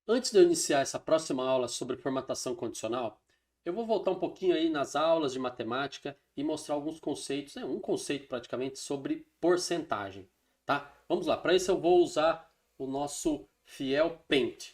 Antes de eu iniciar essa próxima aula sobre formatação condicional, eu vou voltar um pouquinho aí nas aulas de matemática e mostrar alguns conceitos, um conceito praticamente sobre porcentagem, tá? Vamos lá, para isso eu vou usar o nosso fiel Paint.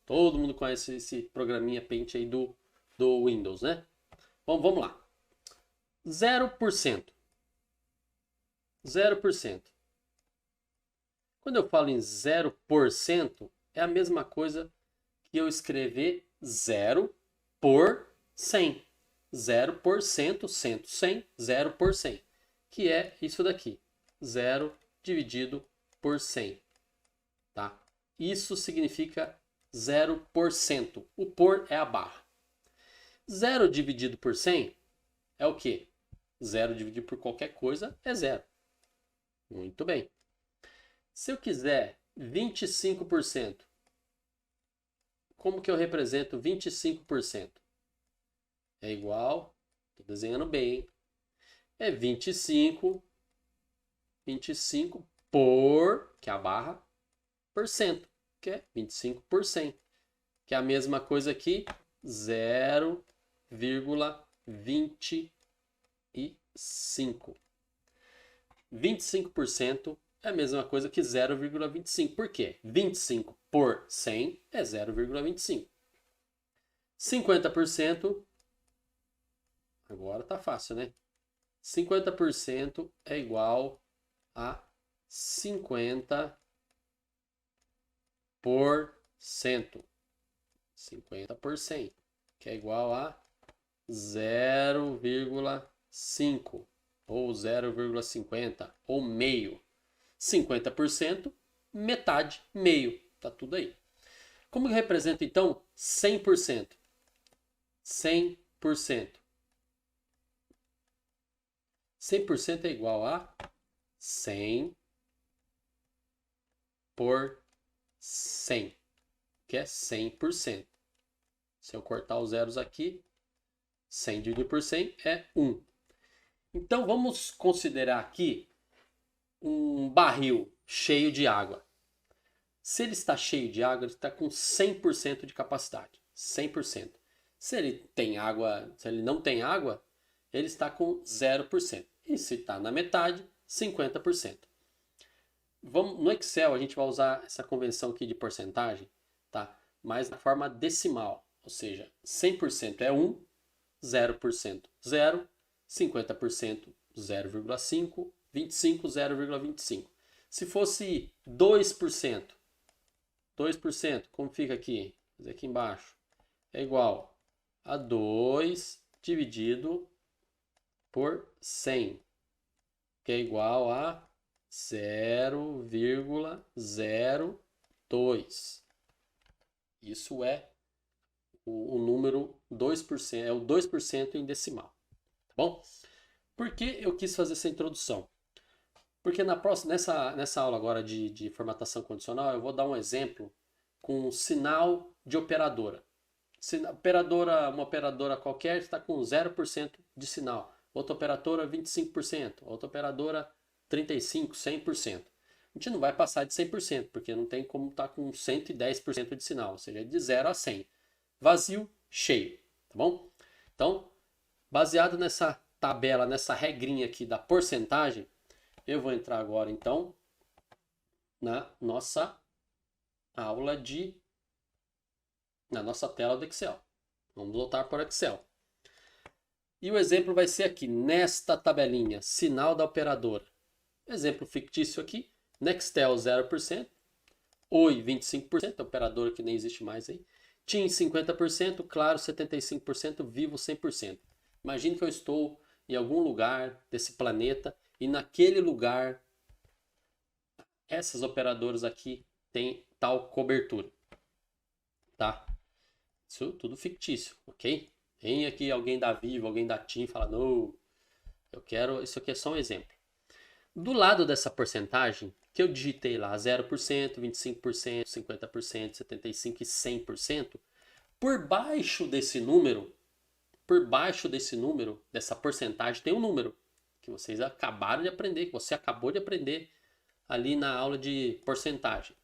Todo mundo conhece esse programinha Paint aí do Windows, né? Bom, vamos lá. 0%. 0%. Quando eu falo em 0%, é a mesma coisa que eu escrever 0 por 100. 0 por 100, 100, 0 por 100. Que é isso daqui. 0 dividido por 100. Tá? Isso significa 0%. O por é a barra. 0 dividido por 100 é o quê? 0 dividido por qualquer coisa é 0. Muito bem. Se eu quiser 25%, como que eu represento 25%? É igual, estou desenhando bem, hein? É 25 por, que é a barra, por cento, que é 25 por 100. Que é a mesma coisa aqui, 0,25. 25% é a mesma coisa que 0,25. Por quê? 25 por 100 é 0,25. 50%, agora tá fácil, né? 50% é igual a 50%. 50%, que é igual a 0,5 ou 0,50 ou meio. 50%, metade, meio. Tá tudo aí. Como que representa então 100%? 100%. 100% é igual a 100 por 100, que é 100%. Se eu cortar os zeros aqui, 100 dividido por 100 é 1. Então vamos considerar aqui um barril cheio de água. Se ele está cheio de água, ele está com 100% de capacidade. 100%. Se ele tem água, se ele não tem água, ele está com 0%. E se está na metade, 50%. No Excel a gente vai usar essa convenção aqui de porcentagem, tá? Mas na forma decimal, ou seja, 100% é 1, 0%, 0, 50%, 0,5, 25, 0,25. Se fosse 2%, como fica aqui? Vou fazer aqui embaixo. É igual a 2 dividido por 100, que é igual a 0,02. Isso é o número 2%, é o 2% em decimal. Tá bom? Por que eu quis fazer essa introdução? Porque nessa aula agora de formatação condicional, eu vou dar um exemplo com sinal de operadora. Uma operadora qualquer está com 0% de sinal. Outra operadora 25%. Outra operadora 35%, 100%. A gente não vai passar de 100%, porque não tem como estar com 110% de sinal. Ou seja, de 0 a 100. Vazio, cheio. Tá bom? Então, baseado nessa tabela, nessa regrinha aqui da porcentagem, eu vou entrar agora, então, na nossa aula na nossa tela do Excel. Vamos voltar para o Excel. E o exemplo vai ser aqui, nesta tabelinha, sinal da operadora. Exemplo fictício aqui, Nextel 0%, Oi 25%, operadora que nem existe mais aí, TIM 50%, Claro 75%, Vivo 100%. Imagine que eu estou em algum lugar desse planeta e naquele lugar essas operadoras aqui têm tal cobertura, tá? Isso tudo fictício, ok? Tem aqui alguém da Vivo, alguém da TIM fala, não, eu quero, isso aqui é só um exemplo. Do lado dessa porcentagem, que eu digitei lá 0%, 25%, 50%, 75% e 100%, por baixo desse número, dessa porcentagem, tem um número que vocês acabaram de aprender, que você acabou de aprender ali na aula de porcentagem.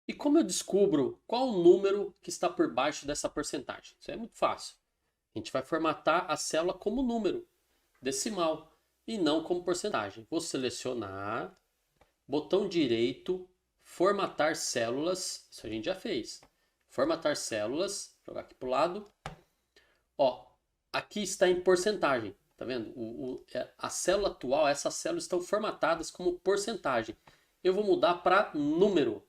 E como eu descubro qual o número que está por baixo dessa porcentagem? Isso é muito fácil. A gente vai formatar a célula como número decimal e não como porcentagem. Vou selecionar, botão direito, formatar células. Isso a gente já fez. Formatar células, jogar aqui para o lado. Ó, aqui está em porcentagem. Tá vendo? A célula atual, essas células estão formatadas como porcentagem. Eu vou mudar para número.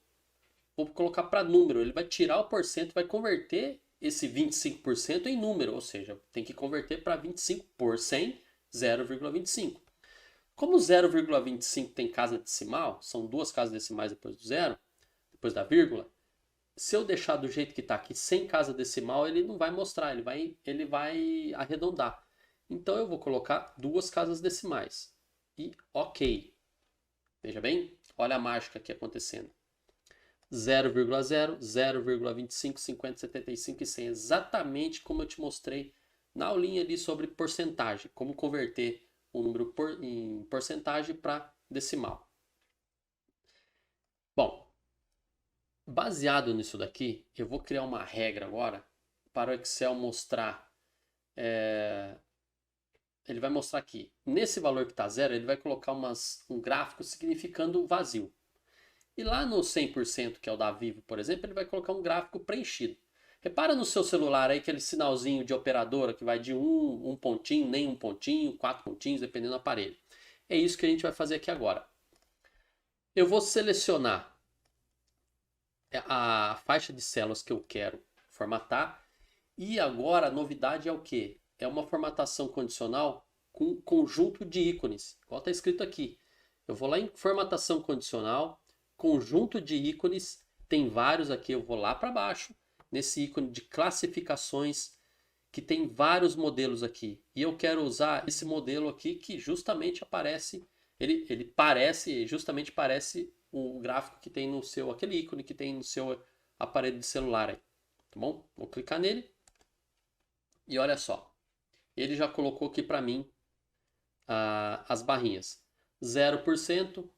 Vou colocar para número. Ele vai tirar o porcento, vai converter esse 25% em número. Ou seja, tem que converter para 25 por 100, 0,25. Como 0,25 tem casa decimal, são duas casas decimais depois do zero, depois da vírgula, se eu deixar do jeito que está aqui, sem casa decimal, ele não vai mostrar, ele vai arredondar. Então eu vou colocar duas casas decimais. E ok. Veja bem, olha a mágica aqui acontecendo. 0,0, 0,25, 50, 75 e 100. Exatamente como eu te mostrei na aulinha ali sobre porcentagem. Como converter um número em porcentagem para decimal. Bom, baseado nisso daqui, eu vou criar uma regra agora para o Excel mostrar. Ele vai mostrar aqui. Nesse valor que está zero, ele vai colocar um gráfico significando vazio. E lá no 100%, que é o da Vivo, por exemplo, ele vai colocar um gráfico preenchido. Repara no seu celular aí, aquele sinalzinho de operadora que vai de um pontinho, nem um pontinho, 4 pontinhos, dependendo do aparelho. É isso que a gente vai fazer aqui agora. Eu vou selecionar a faixa de células que eu quero formatar. E agora a novidade é o quê? É uma formatação condicional com conjunto de ícones, igual está escrito aqui. Eu vou lá em formatação condicional, conjunto de ícones, tem vários aqui, eu vou lá para baixo, nesse ícone de classificações, que tem vários modelos aqui. E eu quero usar esse modelo aqui que justamente aparece, justamente parece o gráfico que tem no seu, aquele ícone que tem no seu aparelho de celular aí. Tá bom? Vou clicar nele. E olha só, ele já colocou aqui para mim as barrinhas. 0%,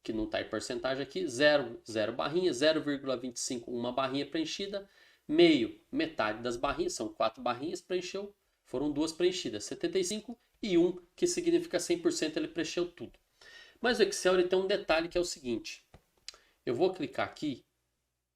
que não está em porcentagem aqui, 0 barrinha, 0,25 uma barrinha preenchida, meio, metade das barrinhas, são 4 barrinhas, preencheu, foram 2 preenchidas, 75 e 1, que significa 100%, ele preencheu tudo. Mas o Excel ele tem um detalhe que é o seguinte, eu vou clicar aqui,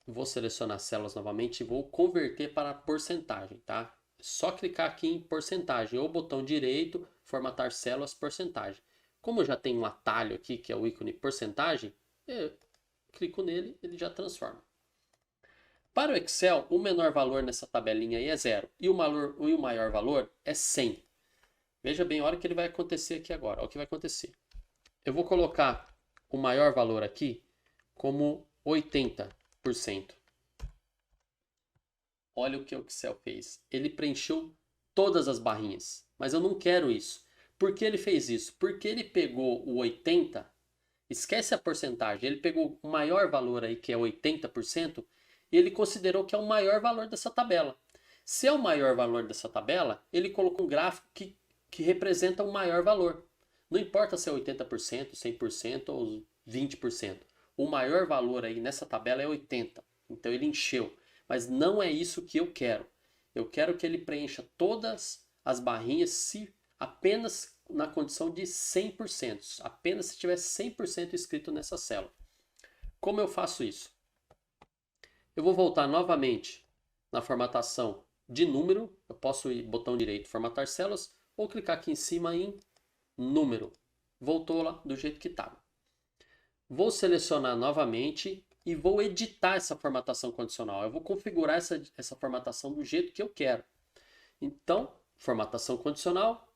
vou selecionar as células novamente e vou converter para porcentagem, tá? Só clicar aqui em porcentagem, ou botão direito, formatar células, porcentagem. Como eu já tenho um atalho aqui, que é o ícone porcentagem, eu clico nele, ele já transforma. Para o Excel, o menor valor nessa tabelinha aí é 0, e o maior valor é 100. Veja bem a hora que ele vai acontecer aqui agora, olha o que vai acontecer. Eu vou colocar o maior valor aqui como 80%. Olha o que o Excel fez. Ele preencheu todas as barrinhas. Mas eu não quero isso. Por que ele fez isso? Porque ele pegou o 80%, esquece a porcentagem, ele pegou o maior valor aí, que é 80%, e ele considerou que é o maior valor dessa tabela. Se é o maior valor dessa tabela, ele colocou um gráfico que representa o maior valor. Não importa se é 80%, 100% ou 20%. O maior valor aí nessa tabela é 80%. Então ele encheu. Mas não é isso que eu quero. Eu quero que ele preencha todas as barrinhas se apenas na condição de 100%. Apenas se tiver 100% escrito nessa célula. Como eu faço isso? Eu vou voltar novamente na formatação de número. Eu posso ir botão direito, formatar células, ou clicar aqui em cima em número. Voltou lá do jeito que estava. Vou selecionar novamente e vou editar essa formatação condicional. Eu vou configurar essa formatação do jeito que eu quero. Então, formatação condicional,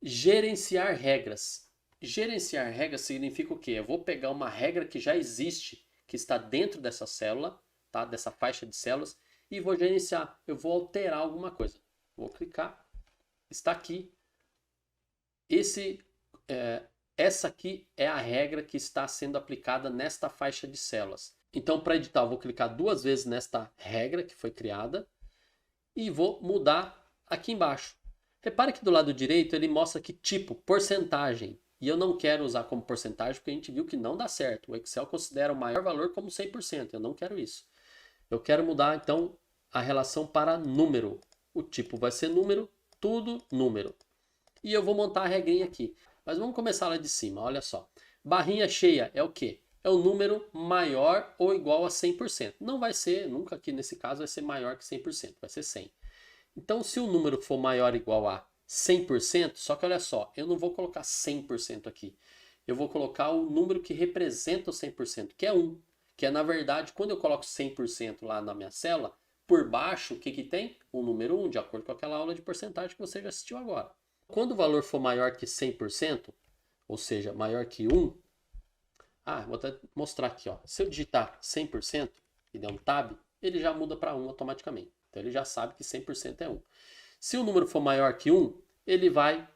gerenciar regras. Gerenciar regras significa o quê? Eu vou pegar uma regra que já existe, que está dentro dessa célula, tá? Dessa faixa de células, e vou gerenciar. Eu vou alterar alguma coisa. Vou clicar. Está aqui. Essa aqui é a regra que está sendo aplicada nesta faixa de células. Então, para editar, eu vou clicar 2 vezes nesta regra que foi criada e vou mudar aqui embaixo. Repare que do lado direito ele mostra que tipo, porcentagem. E eu não quero usar como porcentagem porque a gente viu que não dá certo. O Excel considera o maior valor como 100%. Eu não quero isso. Eu quero mudar, então, a relação para número. O tipo vai ser número, tudo número. E eu vou montar a regrinha aqui. Mas vamos começar lá de cima, olha só. Barrinha cheia é o quê? É o número maior ou igual a 100%. Não vai ser, nunca aqui nesse caso vai ser maior que 100%, vai ser 100. Então, se o número for maior ou igual a 100%, só que olha só, eu não vou colocar 100% aqui. Eu vou colocar o número que representa o 100%, que é 1. Que é, na verdade, quando eu coloco 100% lá na minha célula, por baixo, o que que tem? O número 1, de acordo com aquela aula de porcentagem que você já assistiu agora. Quando o valor for maior que 100%, ou seja, maior que 1, vou até mostrar aqui, ó. Se eu digitar 100% e der um tab, ele já muda para 1 automaticamente. Então ele já sabe que 100% é 1. Se o número for maior que 1, ele vai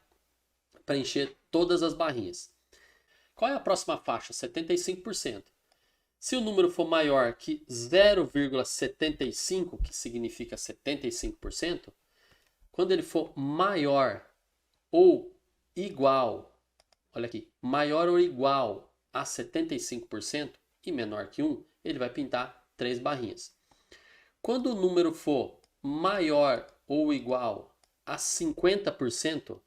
preencher todas as barrinhas. Qual é a próxima faixa? 75%. Se o número for maior que 0,75, que significa 75%, quando ele for maior ou igual, olha aqui, maior ou igual a 75% e menor que 1, ele vai pintar 3 barrinhas. Quando o número for maior ou igual a 50%,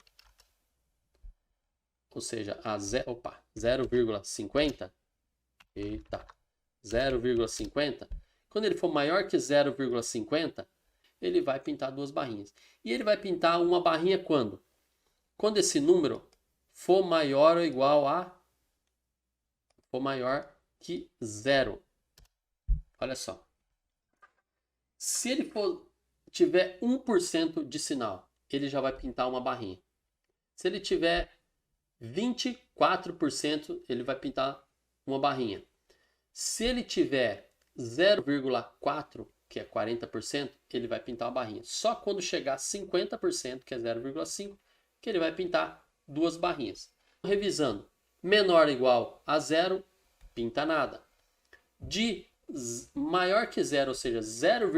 ou seja, a 0,50, eita, 0,50, quando ele for maior que 0,50, ele vai pintar 2 barrinhas. E ele vai pintar uma barrinha quando? Quando esse número for maior ou igual a que 0. Olha só. Se ele tiver 1% de sinal, ele já vai pintar uma barrinha. Se ele tiver 24%, ele vai pintar uma barrinha. Se ele tiver 0,4%, que é 40%, ele vai pintar uma barrinha. Só quando chegar a 50%, que é 0,5%, que ele vai pintar 2 barrinhas. Revisando, menor ou igual a 0, pinta nada. De maior que 0, ou seja, 0,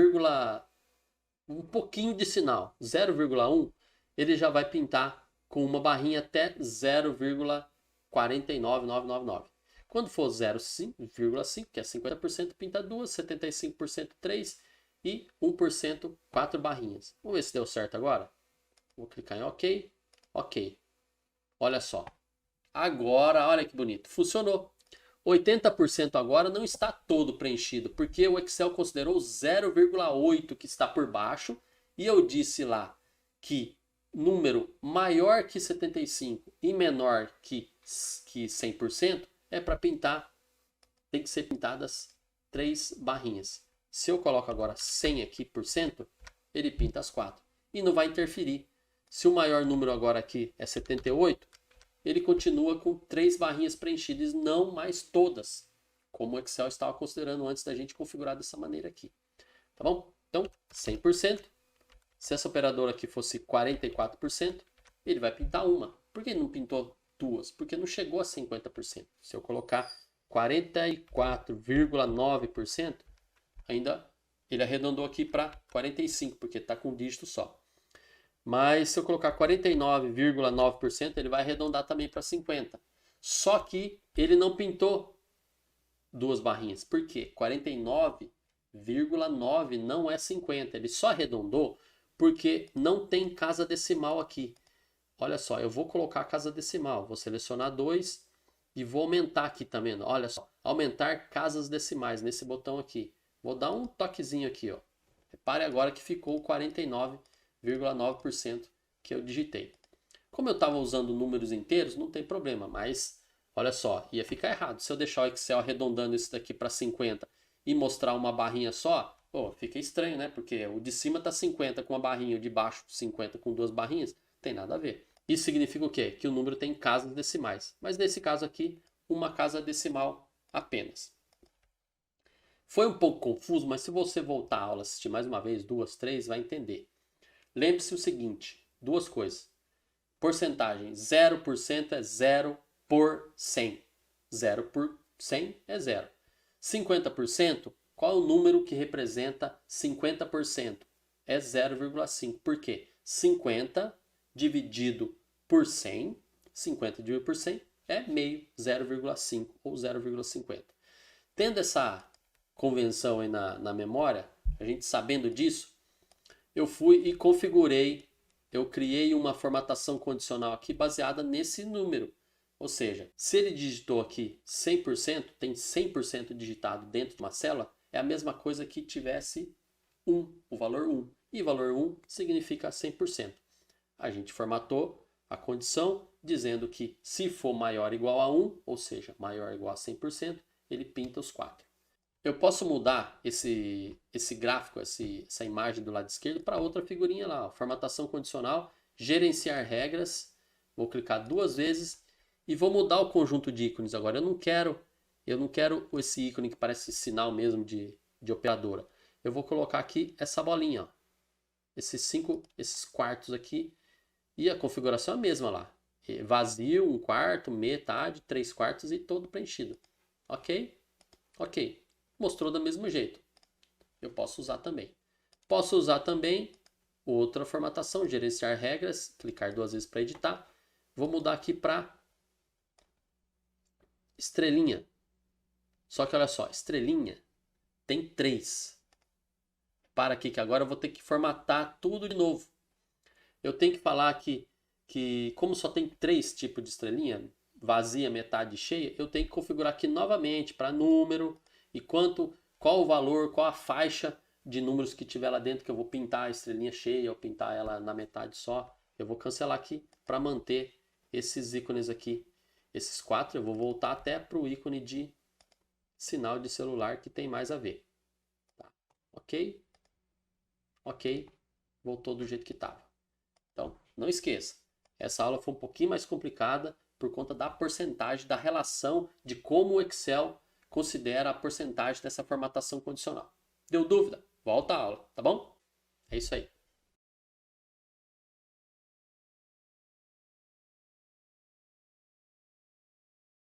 um pouquinho de sinal, 0,1, ele já vai pintar com uma barrinha até 0,49999. Quando for 0,5, que é 50%, pinta 2, 75%, 3 e 1%, 4 barrinhas. Vamos ver se deu certo agora. Vou clicar em OK. OK. Olha só. Agora, olha que bonito. Funcionou. 80% agora não está todo preenchido, porque o Excel considerou 0,8 que está por baixo. E eu disse lá que número maior que 75 e menor que 100% é para pintar, tem que ser pintadas 3 barrinhas. Se eu coloco agora 100 aqui por cento, ele pinta as 4. E não vai interferir. Se o maior número agora aqui é 78, ele continua com 3 barrinhas preenchidas, não mais todas, como o Excel estava considerando antes da gente configurar dessa maneira aqui. Tá bom? Então, 100%. Se essa operadora aqui fosse 44%, ele vai pintar uma. Por que ele não pintou 2? Porque não chegou a 50%. Se eu colocar 44,9%, ainda ele arredondou aqui para 45%, porque está com um dígito só. Mas se eu colocar 49,9%, ele vai arredondar também para 50%. Só que ele não pintou 2 barrinhas. Por quê? 49,9% não é 50%. Ele só arredondou porque não tem casa decimal aqui. Olha só, eu vou colocar a casa decimal. Vou selecionar 2 e vou aumentar aqui também. Olha só, aumentar casas decimais nesse botão aqui. Vou dar um toquezinho aqui, ó. Repare agora que ficou 49,9% que eu digitei. Como eu estava usando números inteiros, não tem problema, mas olha só, ia ficar errado. Se eu deixar o Excel arredondando isso daqui para 50 e mostrar uma barrinha só, fica estranho, né? Porque o de cima está 50 com uma barrinha, o de baixo 50 com 2 barrinhas, tem nada a ver. Isso significa o quê? Que o número tem casas decimais. Mas nesse caso aqui, uma casa decimal apenas. Foi um pouco confuso, mas se você voltar à aula, assistir mais uma vez, 2, 3, vai entender. Lembre-se o seguinte, 2 coisas. Porcentagem, 0% é 0 por 100. 0 por 100 é 0. 50%, qual é o número que representa 50%? É 0,5. Por quê? 50 dividido por 100 50 dividido por 100 é meio, 0,5 ou 0,50. Tendo essa convenção aí na memória, a gente sabendo disso, eu fui e configurei, eu criei uma formatação condicional aqui baseada nesse número. Ou seja, se ele digitou aqui 100%, tem 100% digitado dentro de uma célula, é a mesma coisa que tivesse 1, o valor 1. E valor 1 significa 100%. A gente formatou a condição dizendo que se for maior ou igual a 1, ou seja, maior ou igual a 100%, ele pinta os 4. Eu posso mudar esse gráfico, essa imagem do lado esquerdo para outra figurinha lá, ó, formatação condicional, gerenciar regras, vou clicar 2 vezes e vou mudar o conjunto de ícones agora. Eu não quero esse ícone que parece sinal mesmo de operadora. Eu vou colocar aqui essa bolinha, ó, esses quartos aqui, e a configuração é a mesma lá. Vazio, 1/4, metade, 3/4 e todo preenchido. Ok? Ok. Mostrou do mesmo jeito. Eu posso usar também. Posso usar também outra formatação, gerenciar regras, clicar 2 vezes para editar. Vou mudar aqui para estrelinha. Só que olha só, estrelinha tem 3. Para aqui que agora eu vou ter que formatar tudo de novo. Eu tenho que falar que como só tem 3 tipos de estrelinha, vazia, metade e cheia, eu tenho que configurar aqui novamente para número e qual o valor, qual a faixa de números que tiver lá dentro, que eu vou pintar a estrelinha cheia ou pintar ela na metade só. Eu vou cancelar aqui para manter esses ícones aqui. Esses 4 eu vou voltar até para o ícone de sinal de celular que tem mais a ver. Tá. Ok? Ok. Voltou do jeito que estava. Então, não esqueça. Essa aula foi um pouquinho mais complicada por conta da porcentagem, da relação de como o Excel considera a porcentagem dessa formatação condicional. Deu dúvida? Volta à aula, tá bom? É isso aí.